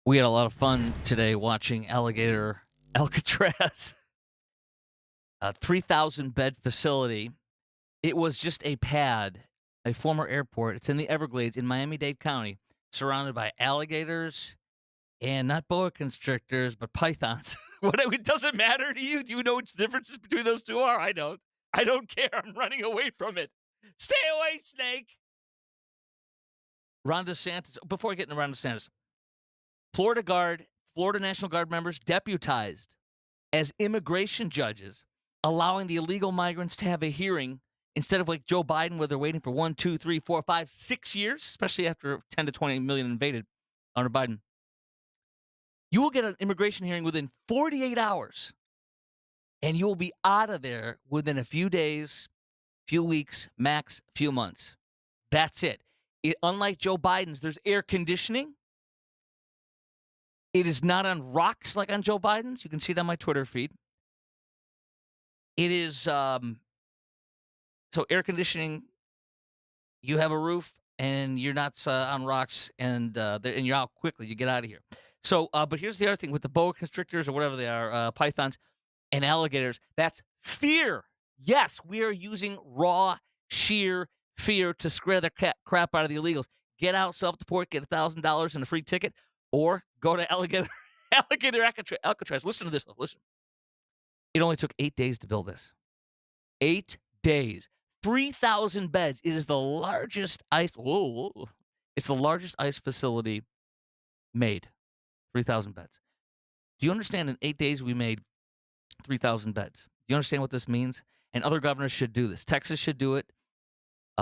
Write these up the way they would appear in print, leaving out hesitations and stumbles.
We had a lot of fun today watching Alligator Alcatraz, a 3,000 bed facility. It was just a pad, a former airport. It's in the Everglades in Miami-Dade County, surrounded by alligators and not boa constrictors, but pythons. It doesn't matter to you. Do you know what the differences between those two are? I don't. I don't care. I'm running away from it. Stay away, snake. Ron DeSantis. Before I get into Ron DeSantis, Florida National Guard members deputized as immigration judges, allowing the illegal migrants to have a hearing instead of like Joe Biden, where they're waiting for 1, 2, 3, 4, 5, 6 years, especially after 10 to 20 million invaded under Biden. You will get an immigration hearing within 48 hours, and you will be out of there within a few days, few weeks, max, few months. That's it. Unlike Joe Biden's, there's air conditioning. It is not on rocks like on Joe Biden's. You can see it on my Twitter feed. It is so air conditioning. You have a roof, and you're not on rocks, and you're out quickly. You get out of here. So, but here's the other thing with the boa constrictors or whatever they are, pythons and alligators. That's fear. Yes, we are using raw, sheer fear to scare the crap out of the illegals. Get out, self-deport, get $1,000 and a free ticket, or go to Alligator Alcatraz. Listen to this. Listen. It only took 8 days to build this. 8 days. 3,000 beds. It is the largest ice. Whoa. It's the largest ice facility made. 3,000 beds. Do you understand in 8 days we made 3,000 beds? Do you understand what this means? And other governors should do this. Texas should do it.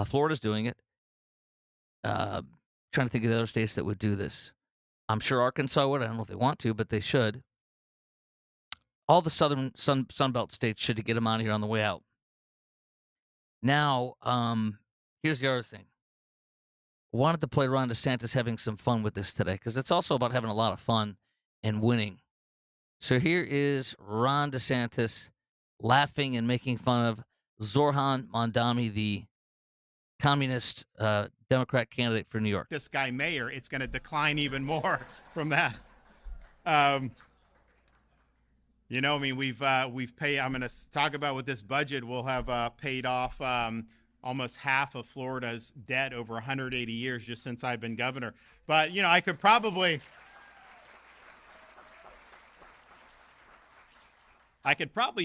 Florida's doing it. Trying to think of the other states that would do this. I'm sure Arkansas would. I don't know if they want to, but they should. All the southern Sunbelt states should get them out of here on the way out. Now, here's the other thing. Wanted to play Ron DeSantis having some fun with this today because it's also about having a lot of fun and winning. So here is Ron DeSantis laughing and making fun of Zoran Mamdani, the communist Democrat candidate for New York. This guy mayor, it's going to decline even more from that. You know, I mean, we've paid. I'm going to talk about with this budget. We'll have paid off almost half of Florida's debt over 180 years just since I've been governor. But you know, I could probably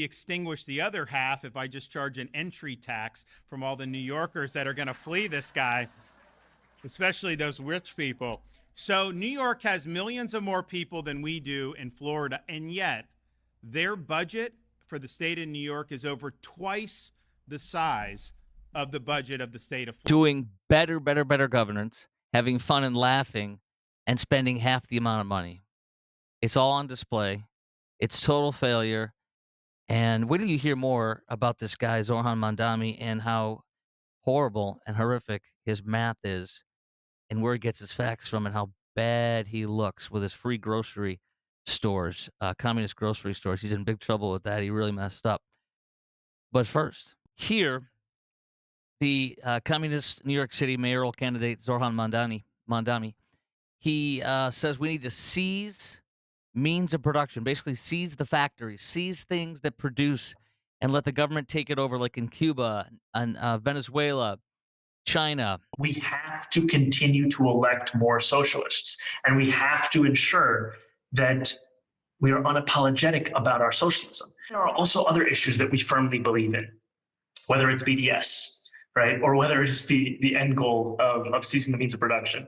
extinguish the other half if I just charge an entry tax from all the New Yorkers that are going to flee this guy, especially those rich people. So New York has millions of more people than we do in Florida, and yet their budget for the state of New York is over twice the size of the budget of the state of Florida. Doing better governance, having fun and laughing, and spending half the amount of money. It's all on display. It's total failure. And wait till you hear more about this guy, Zoran Mamdani, and how horrible and horrific his math is, and where he gets his facts from, and how bad he looks with his free grocery stores, communist grocery stores. He's in big trouble with that. He really messed up. But first, here, the communist New York City mayoral candidate, Zoran Mamdani, he says we need to seize means of production, basically seize the factories, seize things that produce, and let the government take it over, like in Cuba and Venezuela, China. We have to continue to elect more socialists, and we have to ensure that we are unapologetic about our socialism. There are also other issues that we firmly believe in, whether it's BDS, right, or whether it's the end goal of seizing the means of production,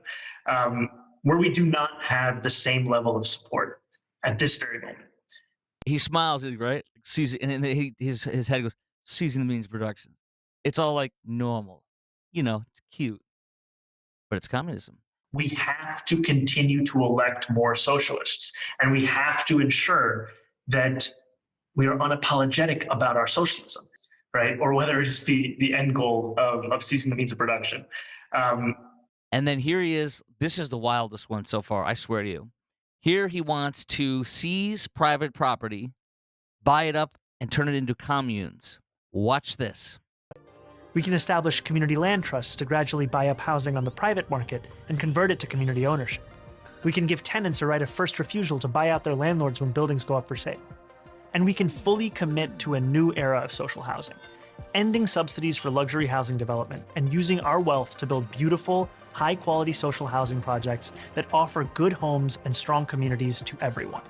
where we do not have the same level of support at this very moment. He smiles, right? And his head goes, seizing the means of production. It's all like normal. You know, it's cute. But it's communism. We have to continue to elect more socialists, and we have to ensure that we are unapologetic about our socialism, right? Or whether it's the end goal of seizing the means of production. And then here he is. This is the wildest one so far, I swear to you. Here he wants to seize private property, buy it up, and turn it into communes. Watch this. We can establish community land trusts to gradually buy up housing on the private market and convert it to community ownership. We can give tenants a right of first refusal to buy out their landlords when buildings go up for sale. And we can fully commit to a new era of social housing, ending subsidies for luxury housing development and using our wealth to build beautiful, high-quality social housing projects that offer good homes and strong communities to everyone.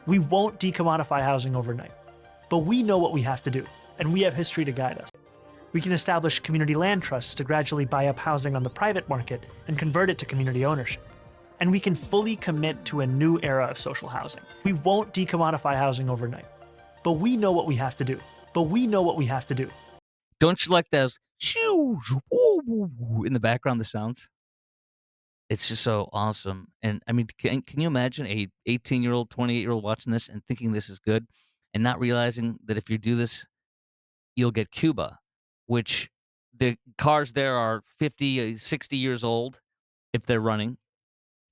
We won't decommodify housing overnight, but we know what we have to do, and we have history to guide us. We can establish community land trusts to gradually buy up housing on the private market and convert it to community ownership. And we can fully commit to a new era of social housing. We won't decommodify housing overnight, but we know what we have to do. Don't you like those shoo, woo, woo, woo in the background, the sounds? It's just so awesome. And I mean, can you imagine a 18-year-old, 28-year-old watching this and thinking this is good and not realizing that if you do this, you'll get Cuba, which the cars there are 50, 60 years old if they're running.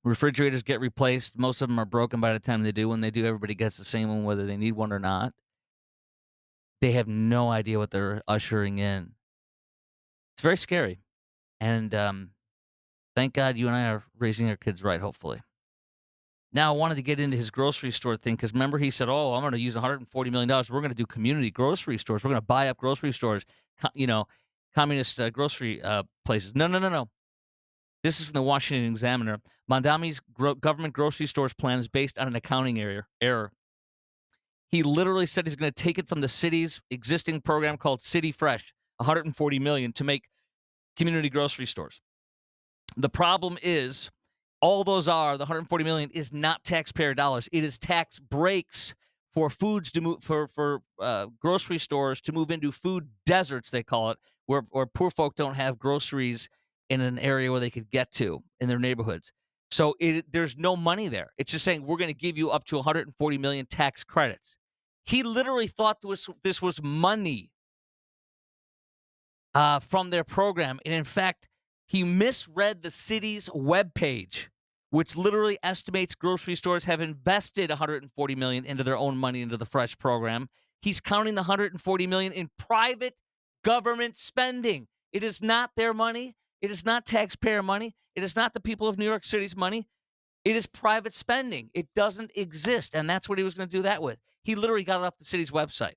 Refrigerators get replaced. Most of them are broken by the time they do. When they do, everybody gets the same one, whether they need one or not. They have no idea what they're ushering in. It's very scary. And thank God you and I are raising our kids right, hopefully. Now, I wanted to get into his grocery store thing because remember he said, "Oh, I'm going to use $140 million. We're going to do community grocery stores. We're going to buy up grocery stores, communist grocery places." No, no, no, no. This is from the Washington Examiner. Mamdani's government grocery stores plan is based on an accounting error. He literally said he's going to take it from the city's existing program called City Fresh, $140 million, to make community grocery stores. The problem is, all those are the 140 million is not taxpayer dollars. It is tax breaks for foods to move for grocery stores to move into food deserts, they call it, where poor folk don't have groceries in an area where they could get to in their neighborhoods. So there's no money there. It's just saying we're going to give you up to 140 million tax credits. He literally thought this was money from their program, and in fact, he misread the city's webpage, which literally estimates grocery stores have invested 140 million into their own money into the Fresh program. He's counting the 140 million in private government spending. It is not their money. It is not taxpayer money. It is not the people of New York City's money. It is private spending. It doesn't exist, and that's what he was going to do that with. He literally got it off the city's website.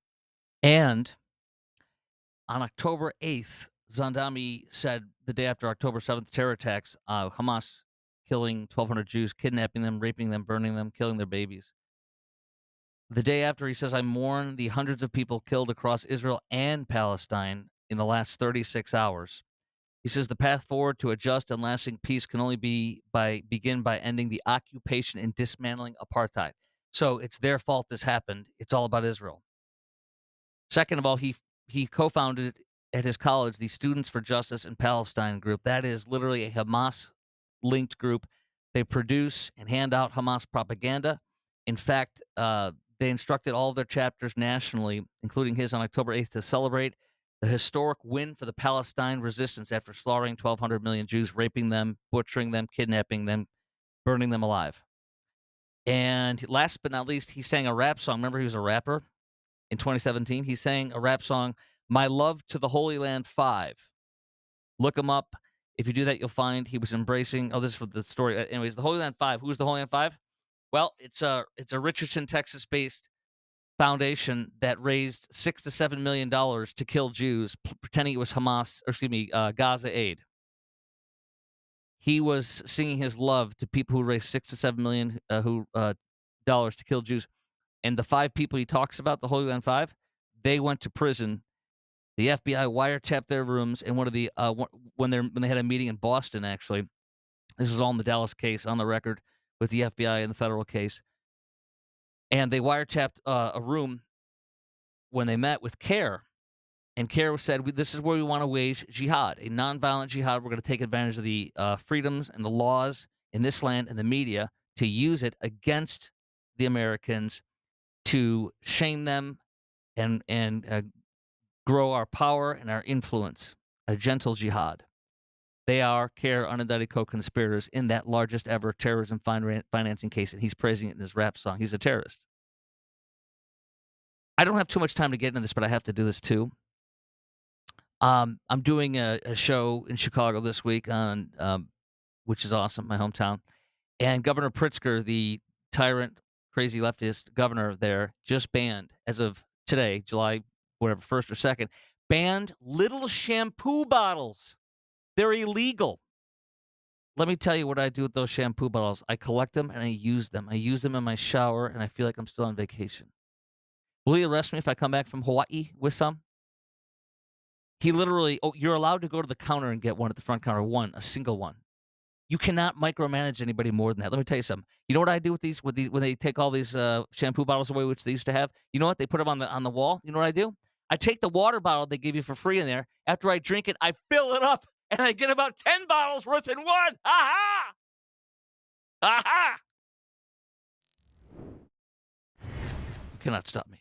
And on October 8th, Zandami said the day after October 7th terror attacks, Hamas killing 1,200 Jews, kidnapping them, raping them, burning them, killing their babies. The day after, he says, I mourn the hundreds of people killed across Israel and Palestine in the last 36 hours. He says the path forward to a just and lasting peace can only begin by ending the occupation and dismantling apartheid. So it's their fault this happened. It's all about Israel. Second of all, he co-founded at his college the Students for Justice in Palestine group. That is literally a Hamas-linked group. They produce and hand out Hamas propaganda. In fact, they instructed all of their chapters nationally, including his on October 8th, to celebrate the historic win for the Palestine resistance after slaughtering 1,200 million Jews, raping them, butchering them, kidnapping them, burning them alive. And last but not least, he sang a rap song. Remember, he was a rapper in 2017. He sang a rap song, My Love to the Holy Land 5. Look him up. If you do that, you'll find he was embracing. Oh, this is for the story. Anyways, the Holy Land 5. Who's the Holy Land 5? Well, it's a Richardson, Texas-based foundation that raised $6 to $7 million to kill Jews, pretending it was Gaza aid. He was singing his love to people who raised $6 to $7 million dollars to kill Jews. And the 5 people he talks about, the Holy Land 5, they went to prison. The FBI wiretapped their rooms, and one of the when they had a meeting in Boston, actually, this is all in the Dallas case on the record with the FBI and the federal case, and they wiretapped a room when they met with CARE, and CARE said, "This is where we want to wage jihad, a nonviolent jihad. We're going to take advantage of the freedoms and the laws in this land and the media to use it against the Americans to shame them and grow our power and our influence, a gentle jihad." They are CARE unindicted co-conspirators in that largest ever terrorism financing case, and he's praising it in his rap song. He's a terrorist. I don't have too much time to get into this, but I have to do this too. I'm doing a show in Chicago this week on, which is awesome, my hometown. And Governor Pritzker, the tyrant, crazy leftist governor there, just banned, as of today, July whatever, 1st or 2nd, banned little shampoo bottles. They're illegal. Let me tell you what I do with those shampoo bottles. I collect them and I use them. I use them in my shower and I feel like I'm still on vacation. Will he arrest me if I come back from Hawaii with some? He literally, oh, you're allowed to go to the counter and get one at the front counter, one, a single one. You cannot micromanage anybody more than that. Let me tell you something. You know what I do with these when they take all these shampoo bottles away, which they used to have? You know what? They put them on the wall. You know what I do? I take the water bottle they give you for free in there. After I drink it, I fill it up and I get about 10 bottles worth in one. Ha ha! Ha ha! You cannot stop me.